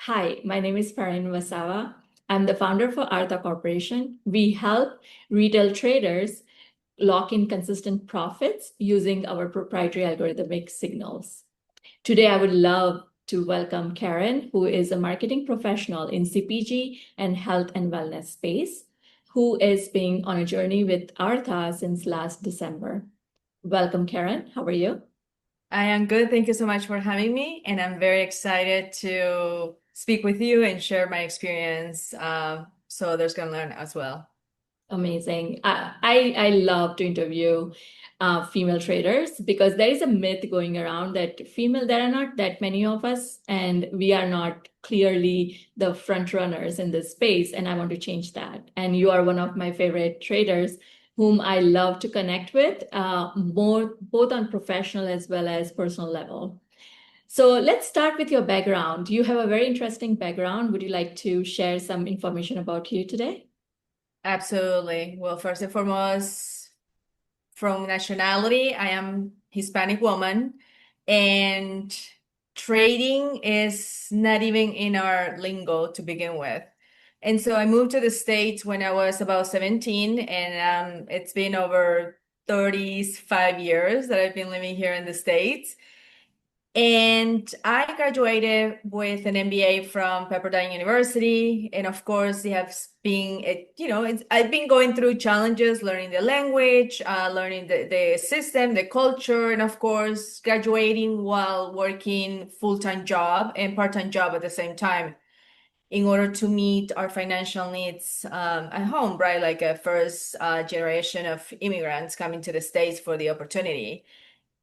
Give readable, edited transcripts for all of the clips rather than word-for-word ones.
Hi, my name is Parin Vasava. I'm the founder for Aartha Corporation. We help retail traders lock in consistent profits using our proprietary algorithmic signals. Today, I would love to welcome Karen, who is a marketing professional in CPG and health and wellness space, who is being on a journey with Aartha since last December. Welcome, Karen. How are you? I am good. Thank you so much for having me. And I'm very excited to speak with you and share my experience so others can learn as well. Amazing. I love to interview female traders because there is a myth going around that there are not that many of us, and we are not clearly the front runners in this space. And I want to change that. And you are one of my favorite traders whom I love to connect with, more both on professional as well as personal level. So let's start with your background. You have a very interesting background. Would you like to share some information about you today? Absolutely. Well, first and foremost, from nationality, I am Hispanic woman, and trading is not even in our lingo to begin with. And so I moved to the States when I was about 17, and it's been over 35 years that I've been living here in the States. And I graduated with an MBA from Pepperdine University. And of course, they have been, I've been going through challenges, learning the language, learning the system, the culture, and of course, graduating while working full-time job and part-time job at the same time in order to meet our financial needs at home, right? Like a first generation of immigrants coming to the States for the opportunity.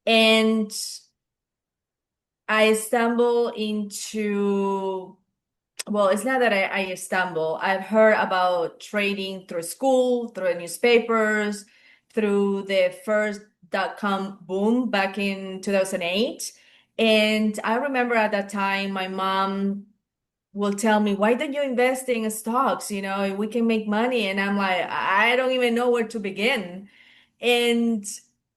And I stumble into, well, it's not that I stumble. I've heard about trading through school, through the newspapers, through the first dot-com boom back in 2008. And I remember at that time, my mom will tell me, why don't you invest in stocks? You know, we can make money. And I'm like, I don't even know where to begin. And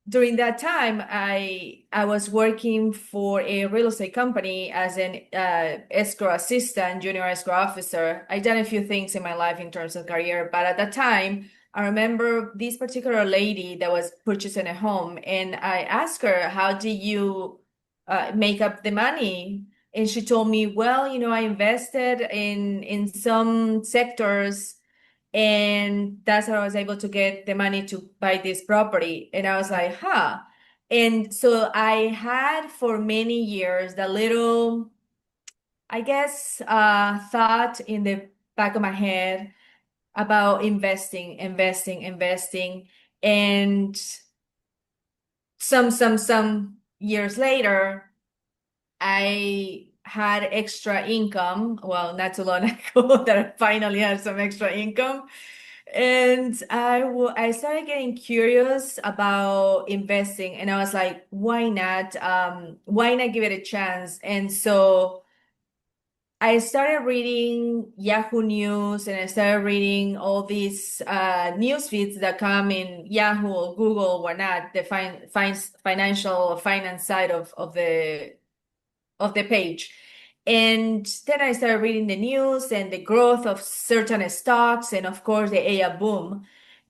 during that time, I was working for a real estate company as an escrow assistant, junior escrow officer. I done a few things in my life in terms of career, but at that time, I remember this particular lady that was purchasing a home, and I asked her, "How do you make up the money?" And she told me, "Well, I invested in some sectors." And that's how I was able to get the money to buy this property. And I was like, huh. And so I had for many years the little, I guess, thought in the back of my head about investing. And some years later, I had extra income. Well, not too long ago that I finally had some extra income. And I started getting curious about investing, and I was like, why not? Why not give it a chance? And so I started reading Yahoo News, and I started reading all these news feeds that come in Yahoo or Google, whatnot, the financial finance side of the page. And then I started reading the news and the growth of certain stocks, and of course the AI boom.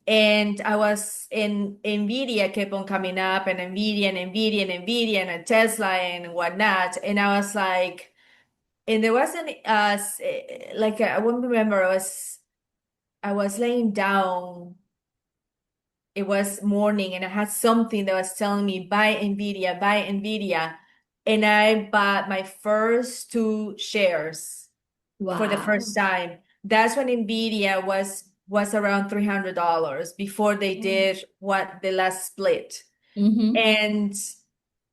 And I was in NVIDIA kept on coming up, and NVIDIA and Tesla and whatnot. And I was like, and there wasn't like I won't remember. I was laying down. It was morning, and I had something that was telling me buy NVIDIA, and I bought my first two shares for the first Wow. time. That's when NVIDIA was around $300 before they did what the last split. Mm-hmm. And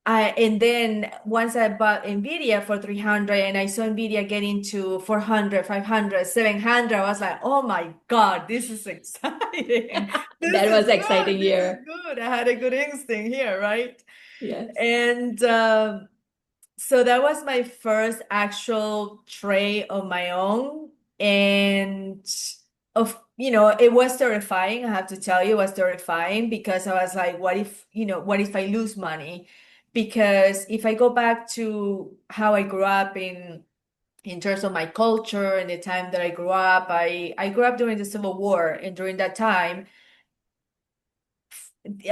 and then once I bought NVIDIA for 300 and I saw NVIDIA getting to 400, 500, 700, I was like, oh my God, this is exciting. This That is was good. exciting This is year. good. I had a good instinct here, right? Yes. And so that was my first actual trade on my own. And it was terrifying. I have to tell you, it was terrifying because I was like, what if I lose money? Because if I go back to how I grew up in terms of my culture and the time that I grew up. I grew up during the Civil War, and during that time,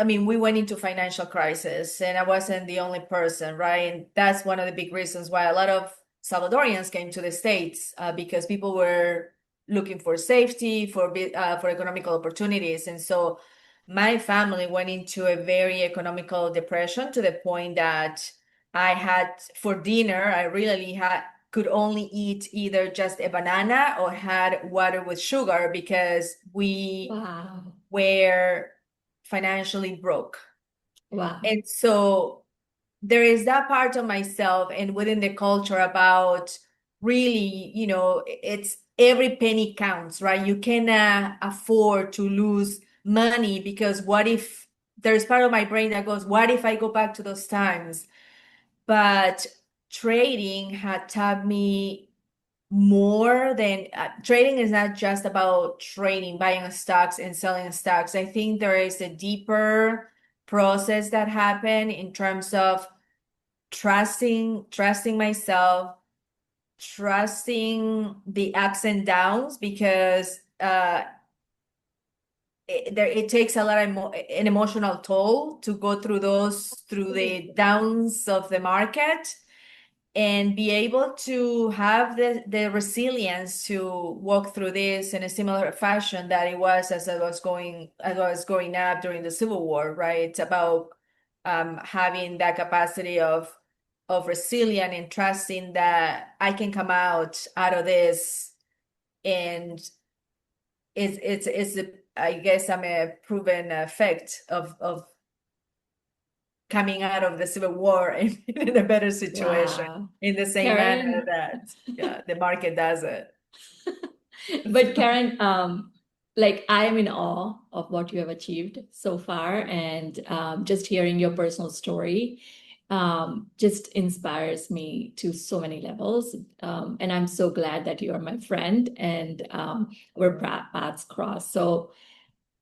I mean, we went into financial crisis, and I wasn't the only person, right? And that's one of the big reasons why a lot of Salvadorians came to the States, because people were looking for safety, for economical opportunities, and so my family went into a very economical depression to the point that I had for dinner, I really had could only eat either just a banana or had water with sugar because we Wow. were financially broke. Wow. And so there is that part of myself and within the culture about really, it's every penny counts, right? You cannot afford to lose money because what if there's part of my brain that goes, what if I go back to those times? But trading had taught me more than trading is not just about trading, buying stocks and selling stocks. I think there is a deeper process that happened in terms of trusting myself, trusting the ups and downs because it takes a lot of an emotional toll to go through the downs of the market and be able to have the resilience to walk through this in a similar fashion that it was as I was growing up during the Civil War, right? It's about having that capacity of resilience and trusting that I can come out of this, and it's a, I guess I'm a proven effect of coming out of the Civil War in a better situation Wow. in the same manner Karen, that the market does it. but Karen, like I am in awe of what you have achieved so far, and just hearing your personal story just inspires me to so many levels. And I'm so glad that you are my friend and our paths cross. So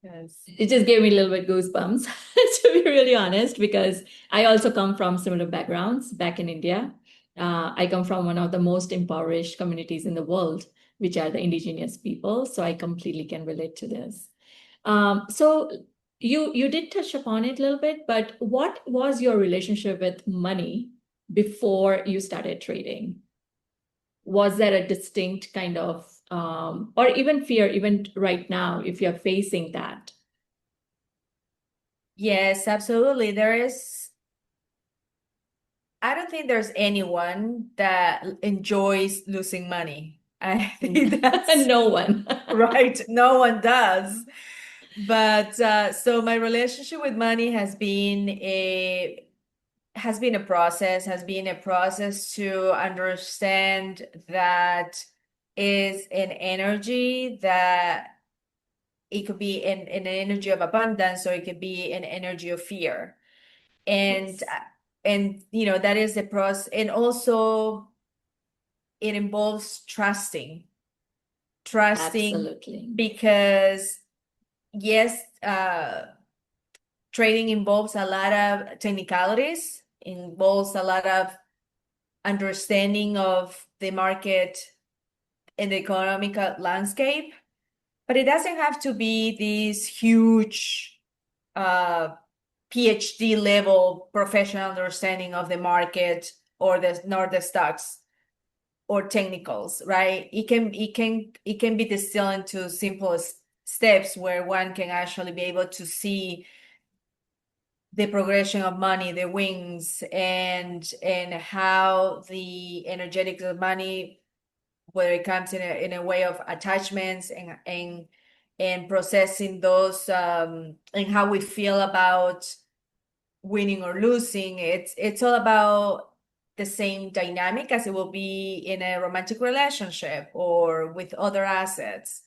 Yes. it just gave me a little bit goosebumps, to be really honest, because I also come from similar backgrounds back in India. I come from one of the most impoverished communities in the world, which are the indigenous people. So I completely can relate to this. So you did touch upon it a little bit, but what was your relationship with money before you started trading? Was there a distinct kind of, or even fear, even right now, if you're facing that? Yes, absolutely. I don't think there's anyone that enjoys losing money. I think that's No one. right. No one does. But so my relationship with money has been a process to understand that is an energy that it could be an energy of abundance or it could be an energy of fear. And Yes, that is the process. And also it involves trusting absolutely. because yes, trading involves a lot of technicalities, involves a lot of understanding of the market and the economic landscape, but it doesn't have to be this huge uh, PhD level professional understanding of the market or the stocks or technicals, right? It can be distilled into simple steps where one can actually be able to see the progression of money, the wings, and how the energetics of money, whether it comes in a way of attachments and processing those, and how we feel about winning or losing. It's all about the same dynamic as it will be in a romantic relationship or with other assets.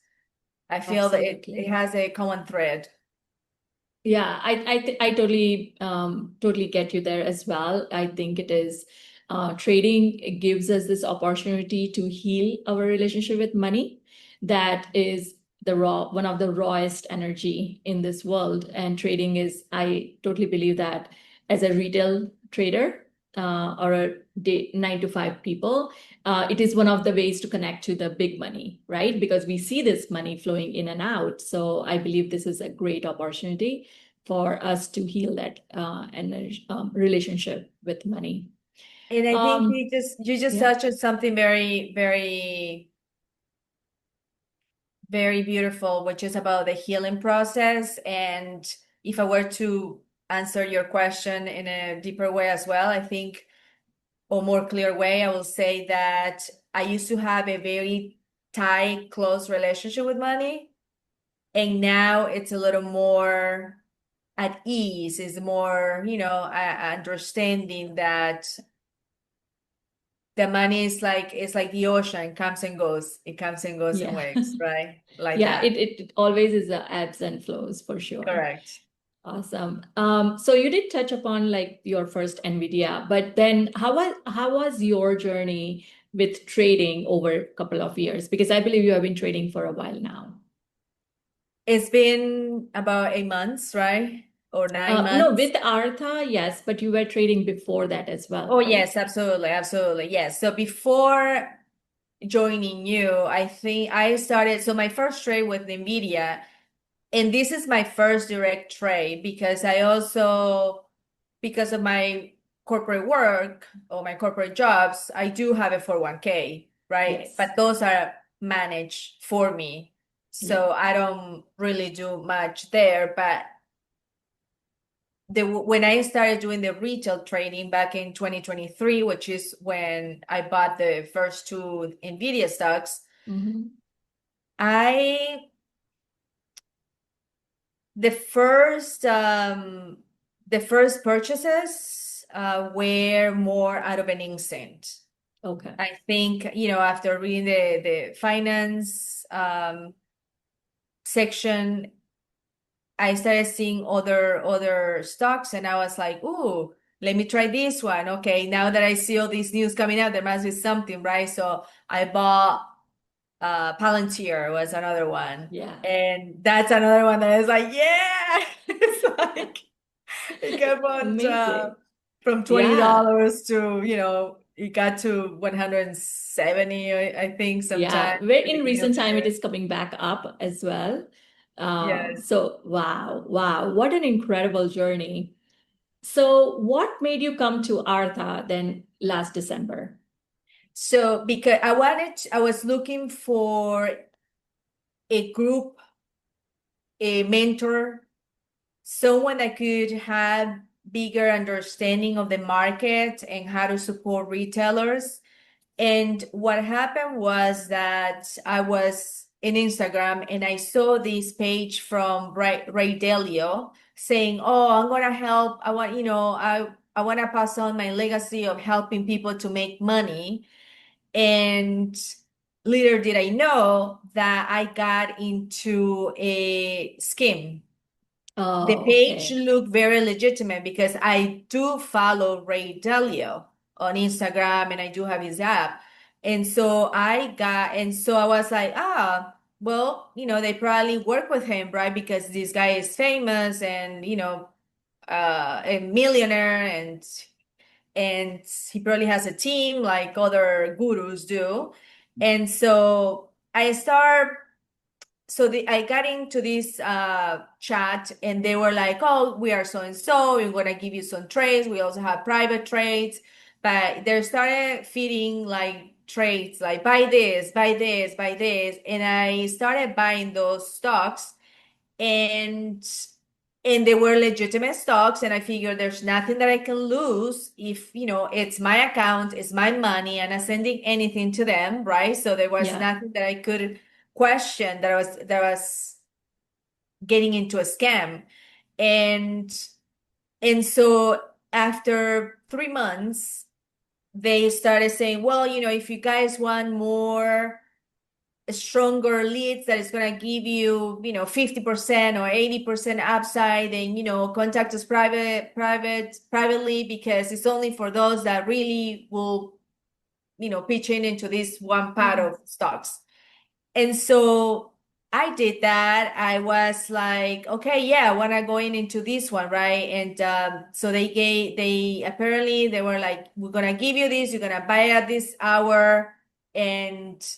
I feel that it Absolutely. has a common thread. Yeah, I totally get you there as well. I think it is trading, it gives us this opportunity to heal our relationship with money. That is the one of the rawest energy in this world. And trading is, I totally believe that as a retail trader. or a day 9 to 5 people, it is one of the ways to connect to the big money, right? Because we see this money flowing in and out. So I believe this is a great opportunity for us to heal that relationship with money. And I think Um, you just yeah. touched on something very, very, very beautiful, which is about the healing process. And if I were to answer your question in a deeper way as well, I think, or more clear way, I will say that I used to have a very tight, close relationship with money. And now it's a little more at ease, is more, understanding that the money is like, it's like the ocean, comes and goes. It comes and goes in Yeah. waves, right? Like Yeah, that. it always is a ebbs and flows for sure. Correct. Awesome. So you did touch upon like your first NVIDIA, but then how was your journey with trading over a couple of years? Because I believe you have been trading for a while now. It's been about 8 months, right? Or nine No, months. with Aartha, yes, but you were trading before that as well, Oh, right? yes, absolutely. Absolutely. Yes. So before joining you, I think I started. So my first trade with NVIDIA, and this is my first direct trade because I also, because of my corporate work or my corporate jobs, I do have a 401k, right? Yes. But those are managed for me. Yeah. So I don't really do much there. But when I started doing the retail trading back in 2023, which is when I bought the first two NVIDIA stocks, Mm-hmm. I the first purchases were more out of an instinct. Okay. I think, after reading the finance section, I started seeing other stocks, and I was like, "Ooh, let me try this one." Okay, now that I see all these news coming out, there must be something, right? So I bought Palantir was another one, Yeah. and that's another one that is like, yeah, it's like it kept on Amazing. from Yeah. $20 to it got to 170, I think, Yeah, sometime where at the in beginning of recent the time it year. is coming back up as well. Yes. So wow, wow, what an incredible journey. So what made you come to Artha then last December? So because I was looking for a group, a mentor, someone that could have bigger understanding of the market and how to support retailers. And what happened was that I was in Instagram and I saw this page from Ray Dalio saying, "Oh, I'm gonna help. I want, I want to pass on my legacy of helping people to make money." And little did I know that I got into a scheme. The Oh, page okay. looked very legitimate because I do follow Ray Dalio on Instagram and I do have his app. And so I was like, well, they probably work with him, right? Because this guy is famous and, a millionaire, and he probably has a team like other gurus do. And so I got into this chat and they were like, "Oh, we are so and so, we're gonna give you some trades. We also have private trades." But they started feeding like trades like buy this, buy this, buy this. And I started buying those stocks, and they were legitimate stocks, and I figured there's nothing that I can lose if it's my account, it's my money, and I'm sending anything to them, right? So there was Yeah. nothing that I could question that I was getting into a scam. And and so after 3 months they started saying, "Well, if you guys want more stronger leads that is going to give you 50% or 80% upside, then contact us privately, because it's only for those that really will pitch in into this one part Mhm. of stocks." And so I did that. I was like, okay, yeah, I want to go into this one, right? And so they apparently they were like, we're gonna give you this, you're gonna buy it at this hour, and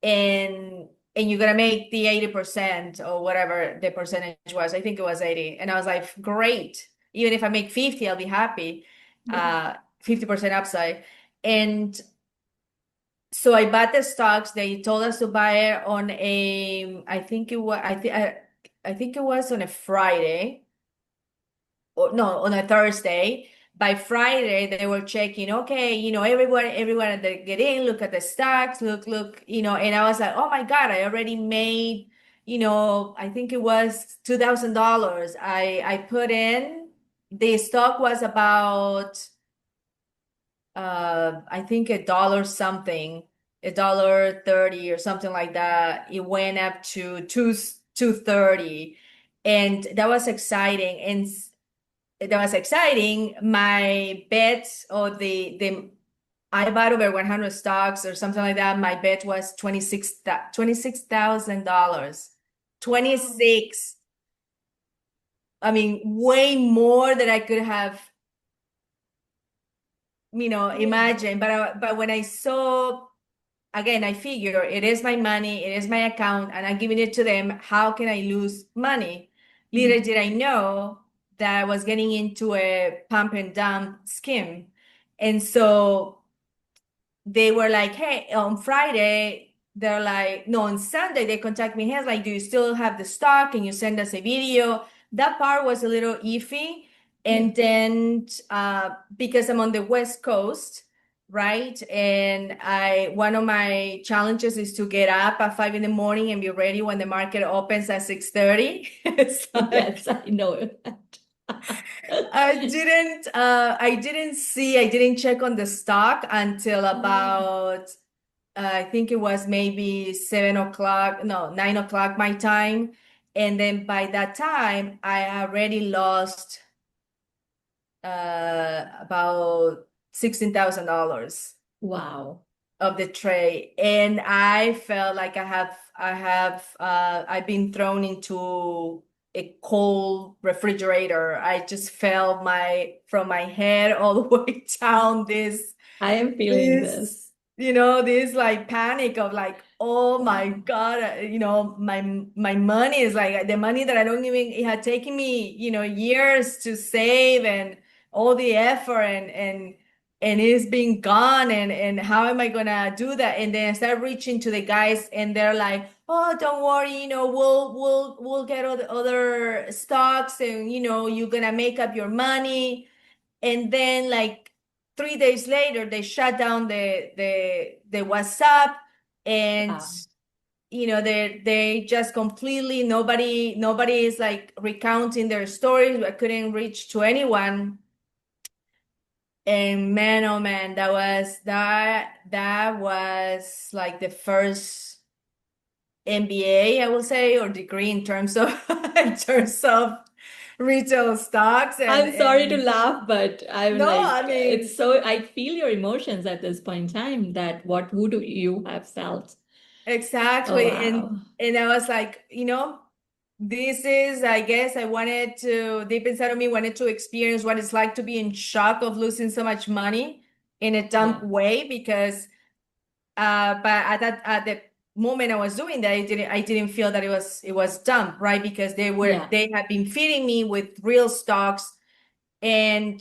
and you're gonna make the 80% or whatever the percentage was. I think it was 80. And I was like, great. Even if I make 50, I'll be happy. Yeah. 50% upside. And so I bought the stocks. They told us to buy it on a, I think it was on a Friday, or no, on a Thursday. By Friday, they were checking, okay, everyone that get in, look at the stocks, look, and I was like, oh my God, I already made, I think it was $2,000. I put in, the stock was about I think a dollar something, $1.30 or something like that. It went up to 2.30, and that was exciting. And that was exciting. My bets, or the I bought over 100 stocks or something like that. My bet was $26,000. Wow. 26. I mean, way more than I could have Yeah. imagine. But when I saw, again, I figure it is my money, it is my account, and I'm giving it to them. How can I lose money? Little Mhm. did I know that I was getting into a pump and dump scheme. And so they were like, hey, on Friday, they're like, no, on Sunday, they contact me. Hey, like, do you still have the stock? Can you send us a video? That part was a little iffy. Yeah. And then because I'm on the West Coast, right? And one of my challenges is to get up at 5 in the morning and be ready when the market opens at 6:30. It's Yes, like I know I didn't check on the stock until Oh, about I think it was maybe 7 o'clock, no, 9 o'clock my time. And then by that time, I already lost about $16,000 wow. of the trade. And I felt like I've been thrown into a cold refrigerator. I just felt from my head all the way down I am feeling this this. this like panic of like, oh my Wow. God, my money is like the money that I don't even, it had taken me years to save, and all the effort, and it's been gone, and how am I gonna do that? And then I start reaching to the guys, and they're like, oh, don't worry, we'll get other stocks, and you're gonna make up your money. And then like 3 days later, they shut down the WhatsApp, and Wow. they just completely, nobody is like recounting their stories. I couldn't reach to anyone. And man, oh man, that was like the first MBA, I will say, or degree in terms of in terms of retail stocks. and I'm sorry to and laugh, but I'm no, I like, it's mean, so, I feel your emotions at this point in time that what would you have felt? Oh, exactly. and wow. and I was like, this is, I guess, I wanted to, deep inside of me, wanted to experience what it's like to be in shock of losing so much money in a dump Yeah. way. Because but at the moment I was doing that, I didn't feel that it was dump, right? Because Yeah. they had been feeding me with real stocks. And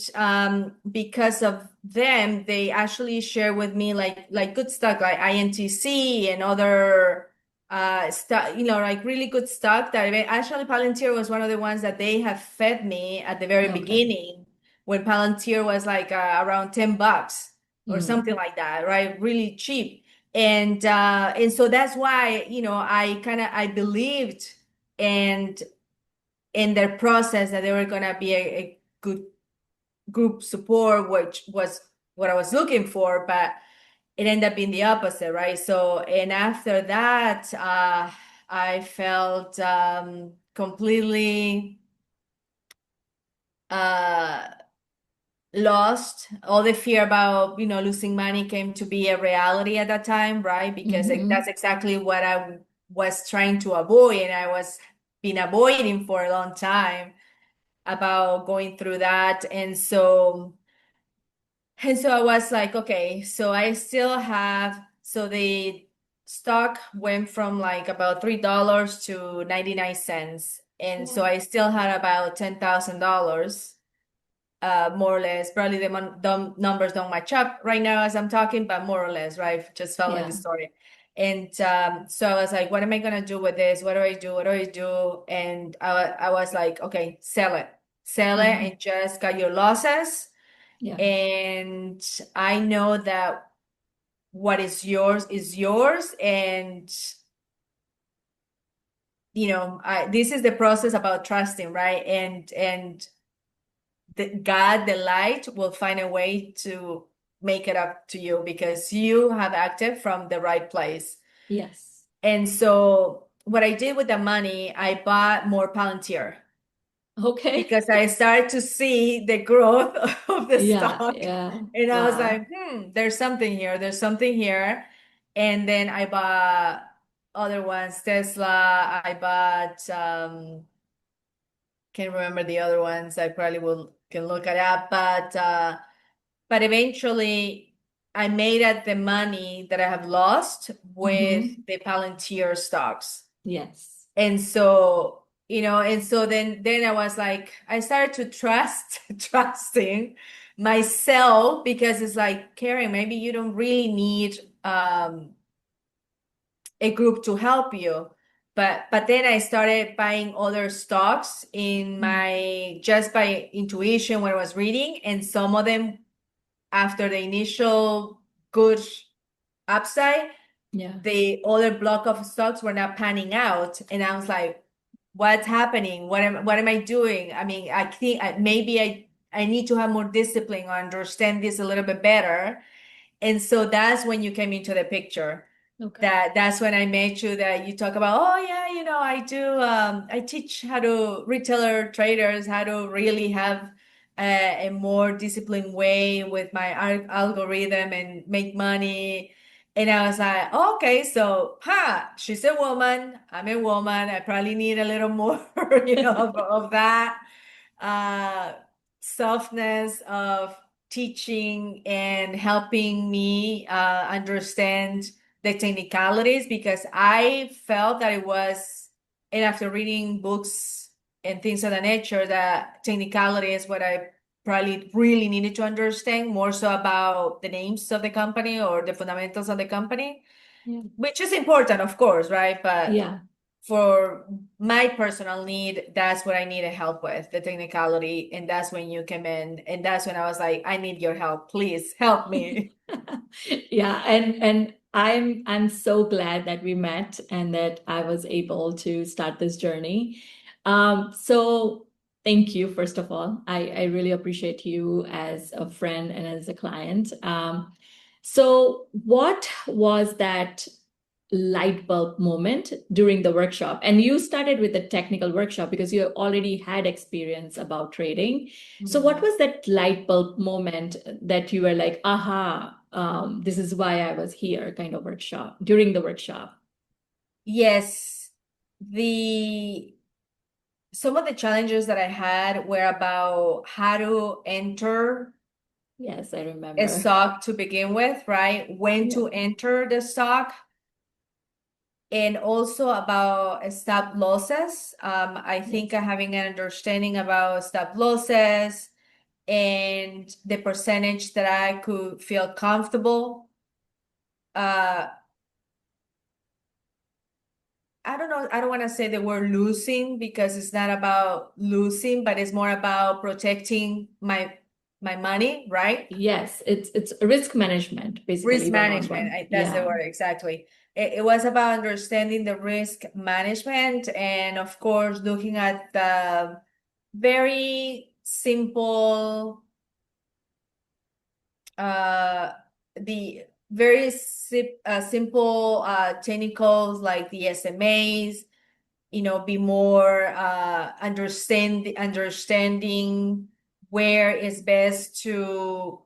because of them, they actually share with me like good stuff like INTC and other stuff, like really good stuff. Actually, Palantir was one of the ones that they have fed me at the very Okay. beginning, when Palantir was like around $10 or Mm. something like that, right? Really cheap. And so that's why, I believed, and in their process, that they were gonna be a good group support, which was what I was looking for. But it ended up being the opposite, right? So, and after that, I felt completely uh, lost. All the fear about, losing money came to be a reality at that time, right? Because Hmm. that's exactly what I was trying to avoid, and I was been avoiding for a long time about going through that. And so I was like, okay, so I still have, so the stock went from like about $3 to 99 cents. And so Wow. I still had about $10,000, more or less. Probably the numbers don't match up right now as I'm talking, but more or less, right? Just following the Yeah. story. And so I was like, what am I gonna do with this? What do I do? What do I do? And I was like, okay, sell it, Mhm. and just cut your losses. Yeah. And I know that what is yours. And this is the process about trusting, right? And God, the light, will find a way to make it up to you because you have acted from the right place. Yes. And so what I did with the money, I bought more Palantir Okay. because I started to see the growth of the Yeah. stock. Yeah. And I was Wow. like, there's something here. There's something here. And then I bought other ones, Tesla. I bought, can't remember the other ones. I probably will can look it up. But eventually I made up the money that I have lost with Hmm. the Palantir stocks. Yes. And so, and so then I was like, I started to trusting myself, because it's like, Karen, maybe you don't really need a group to help you. But then I started buying other stocks in Mm. my just by intuition when I was reading, and some of them, after the initial good upside, Yeah. the other block of stocks were not panning out, and I was like, what's happening? What am I doing? I mean, I think maybe I need to have more discipline or understand this a little bit better. And so that's when you came into the picture. Okay. That's when I met you, that you talk about, oh yeah, I do, I teach how to retailer traders how to really have a more disciplined way with my algorithm and make money. And I was like, oh, okay, so she's a woman, I'm a woman, I probably need a little more of that uh, softness of teaching and helping me understand the technicalities, because I felt that it was, and after reading books and things of that nature, that technicality is what I probably really needed to understand, more so about the names of the company or the fundamentals of the company, Yeah. which is important, of course, right? But Yeah. for my personal need, that's what I needed help with, the technicality. And that's when you came in. And that's when I was like, I need your help. Please help me. Yeah, and I'm so glad that we met and that I was able to start this journey. So thank you, first of all. I really appreciate you as a friend and as a client. So what was that light bulb moment during the workshop? And you started with the technical workshop because you already had experience about trading. So what Mhm. was that light bulb moment that you were like, aha, this is why I was here kind of workshop during the workshop? Yes. The Some of the challenges that I had were about how to enter Yes, I a remember. stock to begin with, right? When Yeah. to enter the stock, and also about stop losses. I think Yes. having an understanding about stop losses and the percentage that I could feel comfortable. Uh, I don't know. I don't want to say the word losing, because it's not about losing, but it's more about protecting my money, right? Yes, it's risk management, basically Risk one on management. one. That's the Yeah. word exactly. It was about understanding the risk management, and of course looking at the very simple uh the very simple technicals like the SMAs, be more understanding where is best to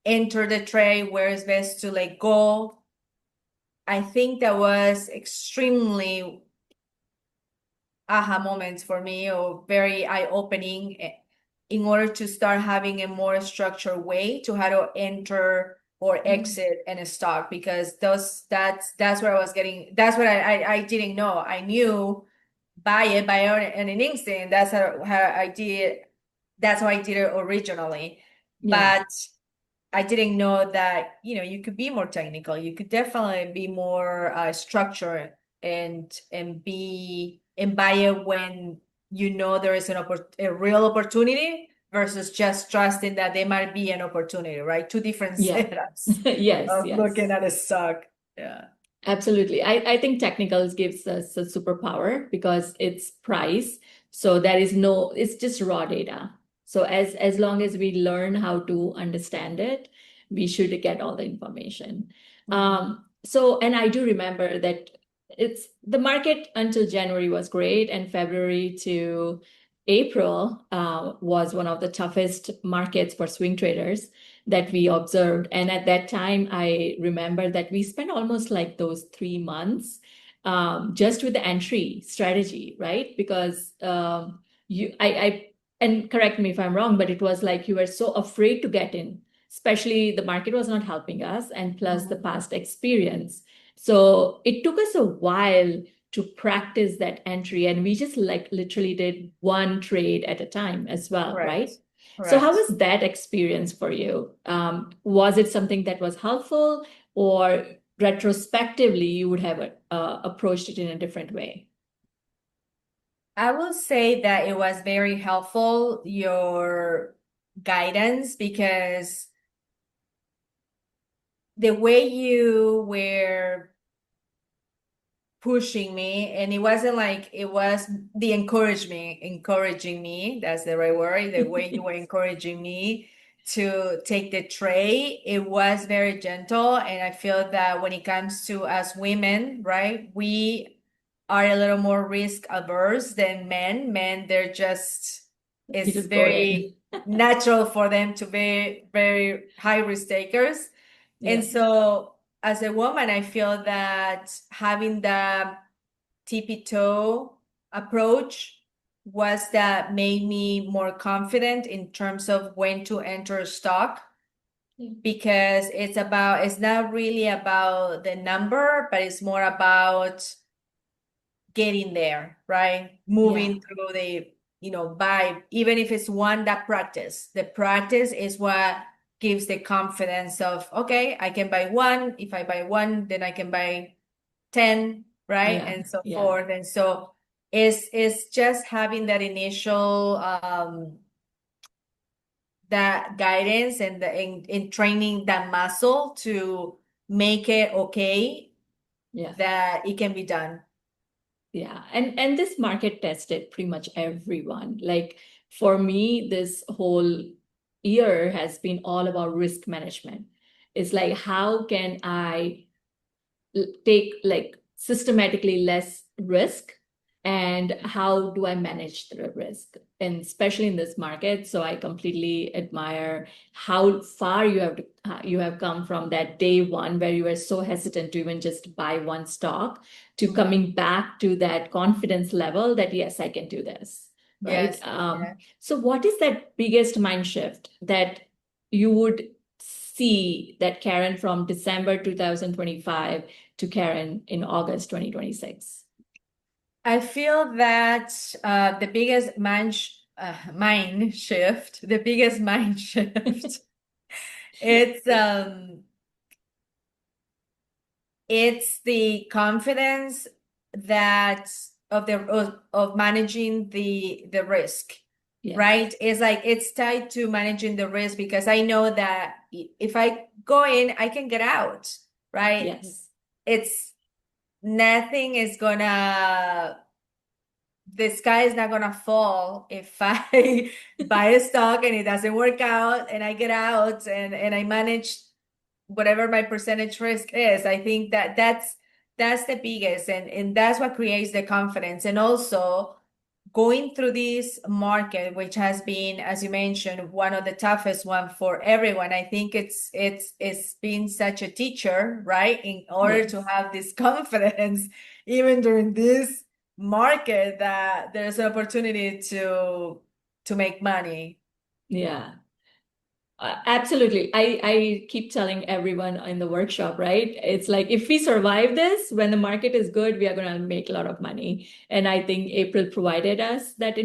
enter the trade, where is best to let go, I think that was extremely aha moments for me, or very eye-opening, in order to start having a more structured way to how to enter or exit in a stock, because that's where I was getting, that's what I didn't know. I knew buy it by an instinct. How I did, that's how I did it originally. Yeah. But I didn't know that, you could be more technical. You could definitely be more structured, and buy it when there is a real opportunity, versus just trusting that there might be an opportunity, right? Two different Yeah. setups Yes, of looking yes. at a stock. Yeah. Absolutely. I think technicals gives us a superpower because it's price. So there is no, it's just raw data. So as long as we learn how to understand it, we should get all the information. So and I do remember that it's the market until January was great, and February to April was one of the toughest markets for swing traders that we observed. And at that time, I remember that we spent almost like those 3 months just with the entry strategy, right? Because and correct me if I'm wrong, but it was like you were so afraid to get in, especially the market was not helping us, and plus the past experience. So it took us a while to practice that entry, and we just like literally did one trade at a time as well, Correct. right? So how Correct. was that experience for you? Was it something that was helpful, or retrospectively you would have approached it in a different way? I will say that it was very helpful, your guidance, because the way you were pushing me, and it wasn't like, it was the encouraging me, that's the right word, the way you were encouraging me to take the trade, it was very gentle. And I feel that when it comes to us women, right, we are a little more risk averse than men. They're just, You it's just go in. very natural for them to be very high risk takers. And Yeah. so as a woman, I feel that having the tippy toe approach was that made me more confident in terms of when to enter a stock, because it's not really about the number, but it's more about getting there, right? Yeah. Moving through by, even if it's one, that practice. The practice is what gives the confidence of, okay, I can buy one. If I buy one, then I can buy 10, right? Yeah. And so Yeah. forth. And so it's just having that initial that guidance, and in training that muscle to make it okay Yeah. that it can be done. Yeah, and this market tested pretty much everyone. Like for me, this whole year has been all about risk management. It's like how can I take like systematically less risk, and how do I manage the risk, and especially in this market. So I completely admire how far you have come from that day one where you were so hesitant to even just buy one stock, to coming back to that confidence level that yes, I can do this, right? Yes. Yeah. So what is that biggest mind shift that you would see that Karen from December 2025 to Karen in August 2026? I feel that the biggest mind shift, the biggest mind shift, it's it's the confidence that of managing the risk, Yes. right? It's like it's tied to managing the risk, because I know that if I go in, I can get out, right? Yes. It's nothing is gonna the sky is not gonna fall if I buy a stock and it doesn't work out and I get out, and I manage whatever my percentage risk is. I think that's the biggest, and that's what creates the confidence. And also going through this market, which has been, as you mentioned, one of the toughest one for everyone, I think it's been such a teacher, right? In order to Yes. have this confidence, even during this market, that there's an opportunity to make money. Yeah. Absolutely. I keep telling everyone in the workshop, right? It's like if we survive this, when the market is good, we are going to make a lot of money. And I think April provided us that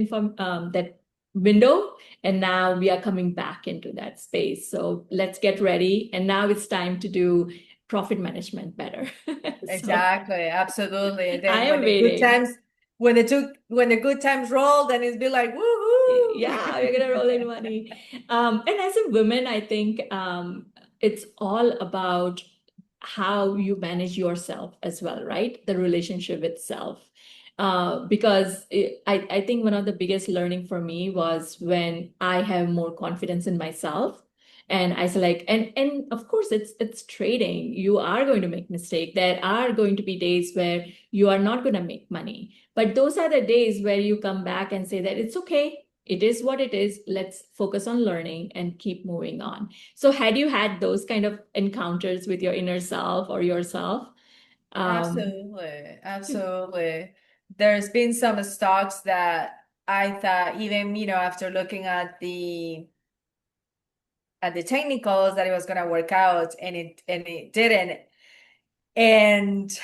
window, and now we are coming back into that space. So let's get ready. And now it's time to do profit management better. So Exactly, absolutely. I Then am waiting. when the good times roll, then it's be like, woohoo! Yeah, we're gonna roll in money. And as a woman, I think it's all about how you manage yourself as well, right? The relationship itself. Because I think one of the biggest learning for me was when I have more confidence in myself. And I say like, and of course it's trading. You are going to make mistake. There are going to be days where you are not going to make money. But those are the days where you come back and say that it's okay. It is what it is. Let's focus on learning and keep moving on. So, had you had those kind of encounters with your inner self or yourself? Um, Absolutely, absolutely. There's been some stocks that I thought, even, after looking at the technicals, that it was gonna work out, and it didn't. And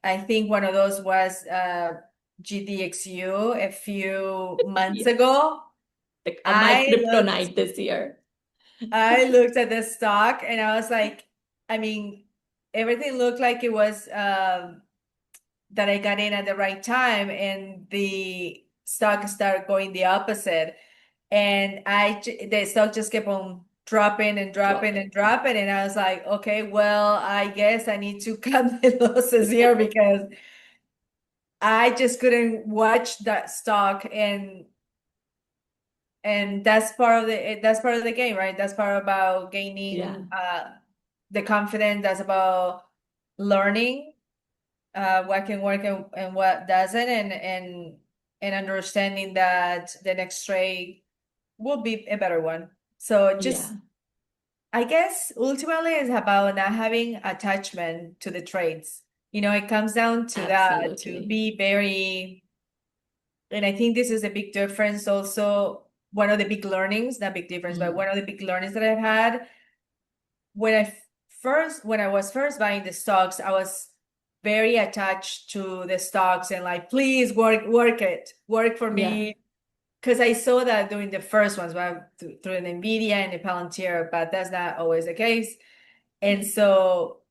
I think one of those was GDXU a few months yeah, ago. like my I looked kryptonite this year. I looked at the stock and I was like, I mean, everything looked like it was that I got in at the right time, and the stock started going the opposite. And the stock just kept on dropping and dropping Dropping. and dropping. And I was like, okay, well, I guess I need to cut my losses here, because I just couldn't watch that stock. And that's part of the game, right? That's part about Yeah, gaining the confidence. That's about learning what can work and what doesn't, and understanding that the next trade will be a better one. So just, yeah, I guess ultimately it's about not having attachment to the trades. It comes down to that, to absolutely. be very, and I think this is a big difference also. One of the big learnings, not big difference, but Mm, one of the big learnings that I've had when I was first buying the stocks, I was very attached to the stocks, and like, please work for yeah, me. Because I saw that during the first ones, well, through the NVIDIA and the Palantir, but that's not always the case. And so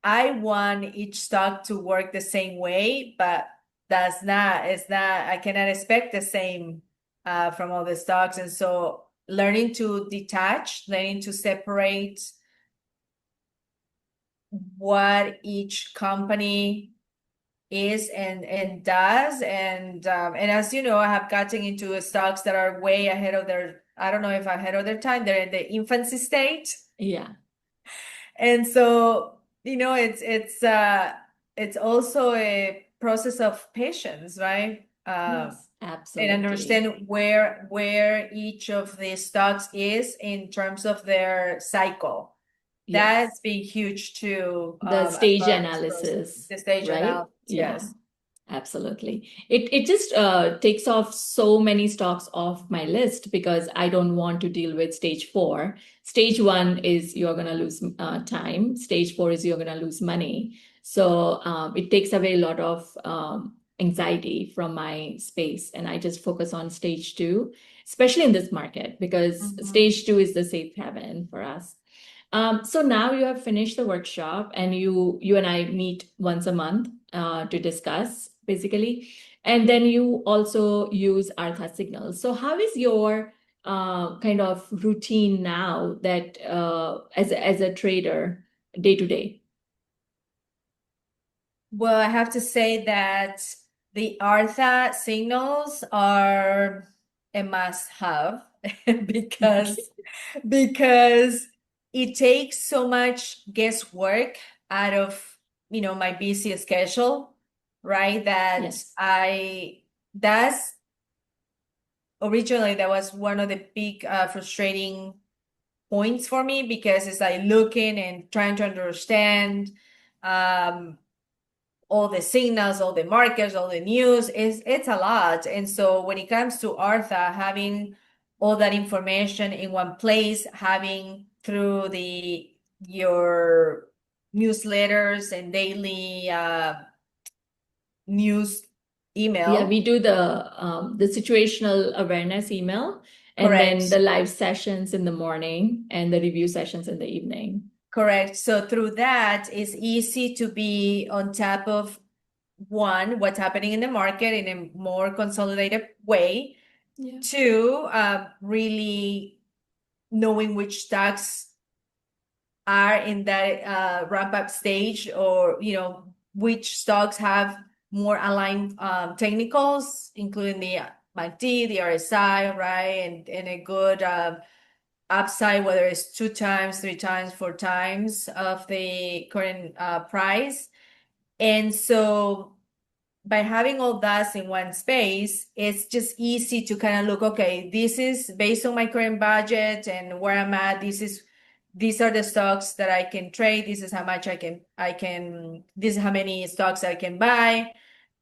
I want each stock to work the same way, but it's not, I cannot expect the same from all the stocks. And so learning to detach, learning to separate what each company is and does. And as you know, I have gotten into stocks that are way ahead of their, I don't know if ahead of their time, they're in the infancy state. yeah, And so, it's also a process of patience, right? yes, And absolutely. understand where each of the stocks is in terms of their cycle. Yes. That's been huge too, The as stage far as analysis, the stage right? analysis. Yeah. Yes. Absolutely. It just takes off so many stocks off my list because I don't want to deal with stage four. Stage one is you're going to lose time. Stage four is you're going to lose money. So it takes away a lot of anxiety from my space. And I just focus on stage two, especially in this market, because Mhm. stage two is the safe haven for us. So now you have finished the workshop and you and I meet once a month to discuss basically. And then you also use Aartha signals. So how is your kind of routine now that as a trader day to day? Well, I have to say that the Aartha signals are a must-have because because it takes so much guesswork out of, my busy schedule, right? That Yes. I that's originally that was one of the big frustrating points for me, because it's like looking and trying to understand all the signals, all the markers, all the news. It's a lot. And so when it comes to Aartha, having all that information in one place, having through your newsletters and daily news Yeah, email. we do the situational awareness email, and then Correct. the live sessions in the morning and the review sessions in the evening. Correct. So through that, it's easy to be on top of one, what's happening in the market in a more consolidated way. Yeah. Two, really knowing which stocks are in that ramp up stage, or which stocks have more aligned technicals, including the MACD, the RSI, right, and a good upside, whether it's 2 times, 3 times, 4 times of the current price. And so by having all that in one space, it's just easy to kind of look, okay, this is based on my current budget and where I'm at. These are the stocks that I can trade. This is how much this is how many stocks I can buy.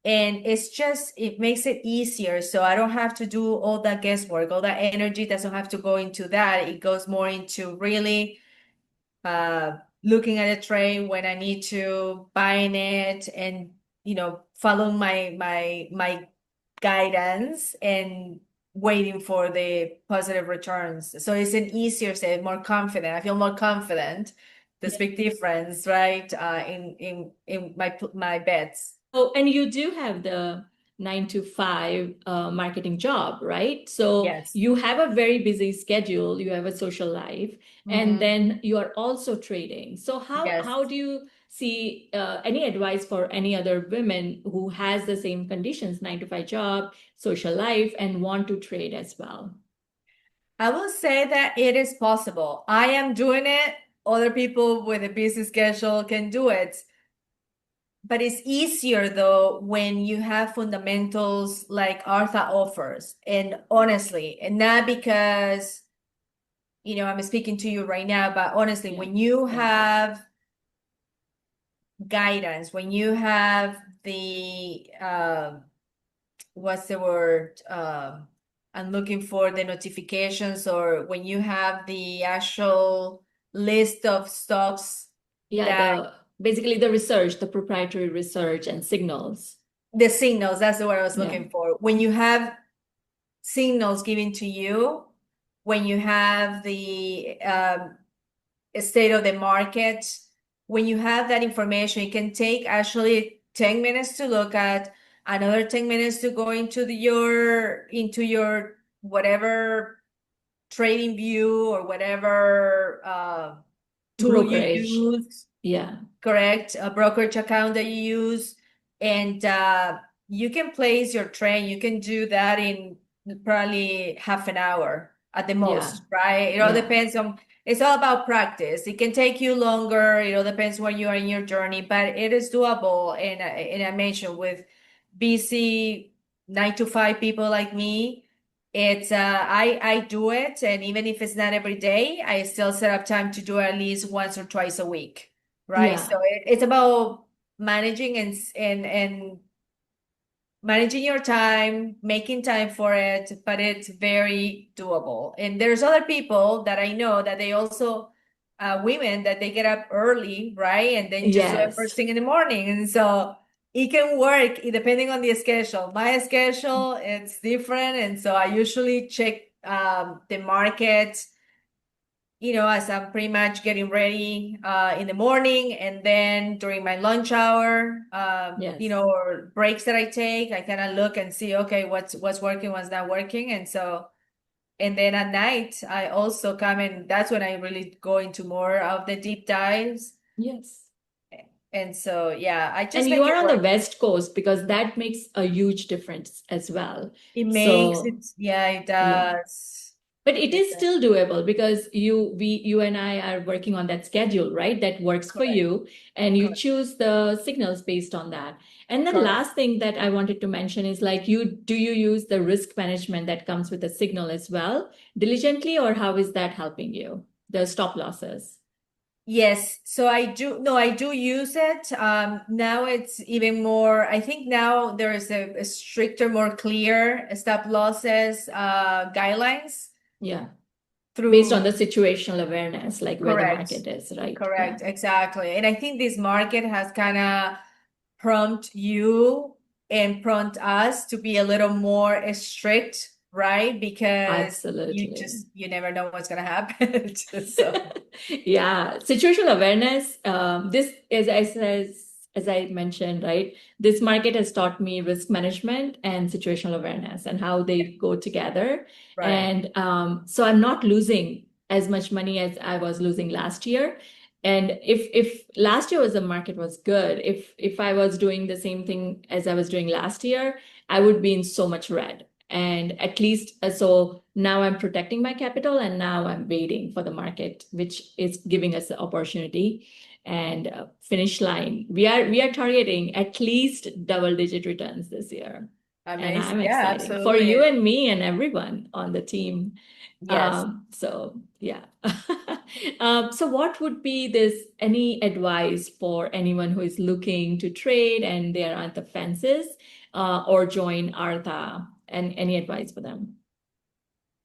And it makes it easier. So I don't have to do all that guesswork. All that energy doesn't have to go into that. It goes more into really looking at a trade when I need to, buying it, and following my guidance and waiting for the positive returns. So it's an easier state, more confident. I feel more confident. This big difference, right? In my bets. Oh, and you do have the 9 to 5 marketing job, right? So Yes. you have a very busy schedule, you have a social life, and Mhm. then you are also trading. So Yes. how do you see any advice for any other women who has the same conditions, 9 to 5 job, social life, and want to trade as well? I will say that it is possible. I am doing it. Other people with a busy schedule can do it. But it's easier though when you have fundamentals like Aartha offers. And honestly, and not because, I'm speaking to you right now, but honestly, Yeah, when you thank you. have guidance, when you have what's the word? I'm looking for the notifications, or when you have the actual list of stocks Yeah, that the basically the research, the proprietary research and signals. the signals, that's the word I was Yeah. looking for. When you have signals given to you, when you have the state of the market, when you have that information, it can take actually 10 minutes to look at, another 10 minutes to go into your whatever trading view or whatever tool you Brokerage. use. Yeah. Correct, a brokerage account that you use, and you can place your trade. You can do that in probably half an hour at the Yeah. most, right? It all Yeah. depends on, it's all about practice. It can take you longer. It all depends where you are in your journey, but it is doable. And I mentioned, with busy 9 to 5 people like me, it's I do it, and even if it's not every day, I still set up time to do it at least once or twice a week, right? So Yeah. it's about managing and managing your time, making time for it, but it's very doable. And there's other people that I know that they also women that they get up early, right? And then just do it first Yes. thing in the morning. And so it can work depending on the schedule. My schedule, it's different. And so I usually check the market, as I'm pretty much getting ready in the morning, and then during my lunch hour, Yes. or breaks that I take, I kind of look and see, okay, what's working, what's not working. And so, and then at night, I also come in, that's when I really go into more of the deep dives. Yes. And so, yeah, I And just you make are it on the work. West Coast because that makes a huge difference as well. It makes So, it, yeah, it yeah. does. But it is still doable because you and I are working on that schedule, right? That works for Correct. you, and you Correct. choose the signals based on that. And the Correct. last thing that I wanted to mention is like you use the risk management that comes with the signal as well diligently, or how is that helping you? The stop losses. Yes, so I do, no, I do use it. Now it's even more, I think now there is a stricter, more clear stop losses guidelines Yeah. Based on through, the situational awareness, like where the correct, market is, right? Yeah. correct, exactly. And I think this market has kind of prompt you and prompt us to be a little more strict, right? Because Absolutely. you never know what's gonna happen. So, Yeah, situational awareness. This, as I mentioned, right? This market has taught me risk management and situational awareness and how they go together. right. And so I'm not losing as much money as I was losing last year. And if last year was the market was good, if I was doing the same thing as I was doing last year, I would be in so much red. And at least so now I'm protecting my capital and now I'm waiting for the market, which is giving us the opportunity and finish line. We are targeting at least double-digit returns this year. And Amazing. I'm Yeah, exciting for you absolutely. and me and everyone on the team. Yes. So yeah. So what would be any advice for anyone who is looking to trade and they are on the fences or join Aartha? And any advice for them?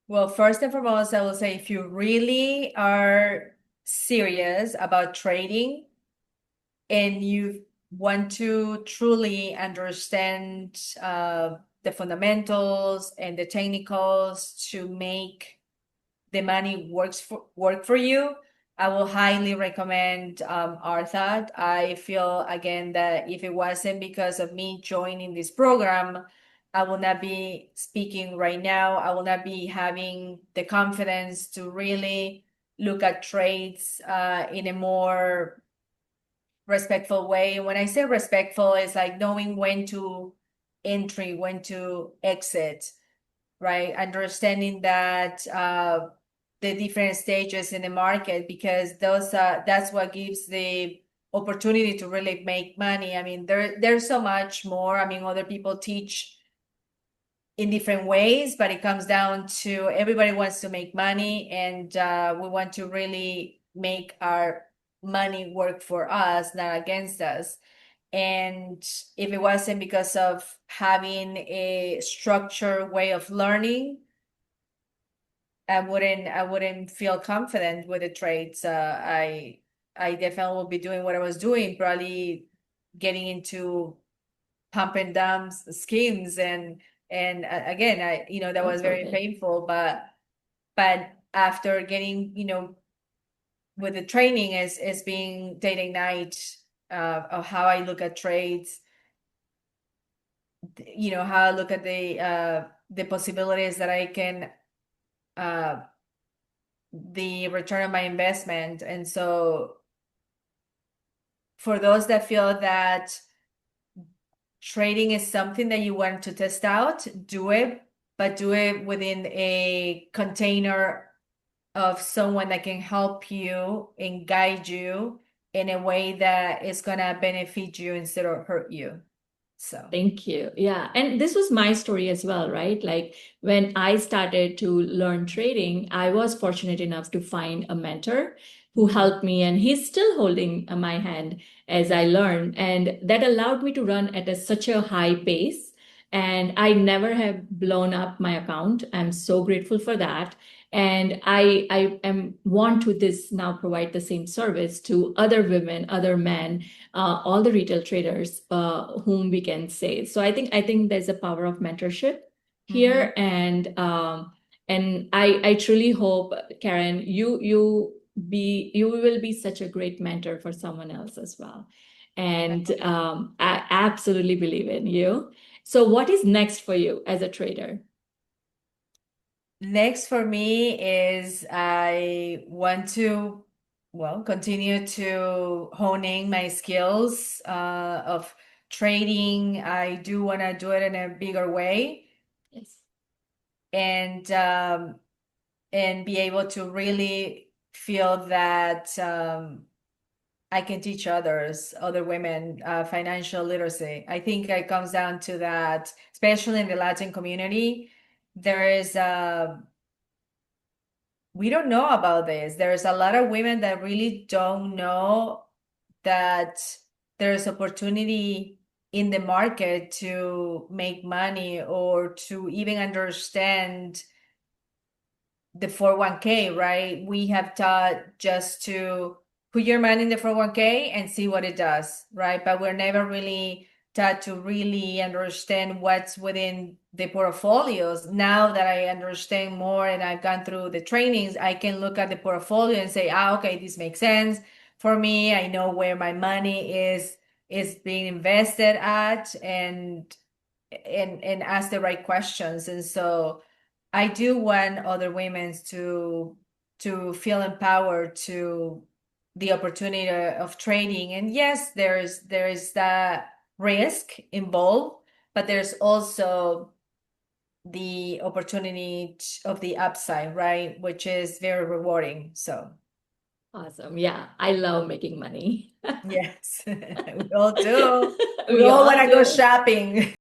Well, first and foremost, I will say if you really are serious about trading and you want to truly understand the fundamentals and the technicals to make the money work for you, I will highly recommend Artha. I feel again that if it wasn't because of me joining this program, I will not be speaking right now. I will not be having the confidence to really look at trades in a more respectful way. When I say respectful, it's like knowing when to entry, when to exit, right? Understanding that the different stages in the market, because that's what gives the opportunity to really make money. I mean, there's so much more. I mean, other people teach in different ways, but it comes down to everybody wants to make money, and we want to really make our money work for us, not against us. And if it wasn't because of having a structured way of learning, I wouldn't feel confident with the trades. I definitely will be doing what I was doing, probably getting into pump and dump schemes, and again, that was very Absolutely. painful, but after getting, with the training is being day and night of how I look at trades, how I look at the possibilities that I can uh the return on my investment. And so for those that feel that trading is something that you want to test out, do it, but do it within a container of someone that can help you and guide you in a way that is going to benefit you instead of hurt you. So, Thank you. Yeah. And this was my story as well, right? Like when I started to learn trading, I was fortunate enough to find a mentor who mhm. helped me, and he's still holding my hand as I learn. And that allowed me to run at such a high pace. And I never have blown up my account. I'm so grateful for that. And I am want to this now provide the same service to other women, other men, all the retail traders whom we can say. So I think there's a power of mentorship Mhm. here, and I truly hope, Karen, you will be such a great mentor for someone else as well. And I absolutely believe in you. So what is next for you as a trader? Next for me is I want to, well, continue to honing my skills of trading. I do want to do it in a bigger way. Yes. And and be able to really feel that I can teach other women, financial literacy. I think it comes down to that, especially in the Latin community. There is we don't know about this. There's a lot of women that really don't know that there's opportunity in the market to make money or to even understand the 401k, right? We have taught just to put your money in the 401k and see what it does, right? But we're never really taught to really understand what's within the portfolios. Now that I understand more and I've gone through the trainings, I can look at the portfolio and say, okay, this makes sense for me. I know where my money is being invested at, and ask the right questions. And so I do want other women to feel empowered to the opportunity of trading. And yes, there is that risk involved, but there's also the opportunity of the upside, right? Which is very rewarding. So Awesome. Yeah, I love making money. yes, we all do. We We all all want to go do. shopping.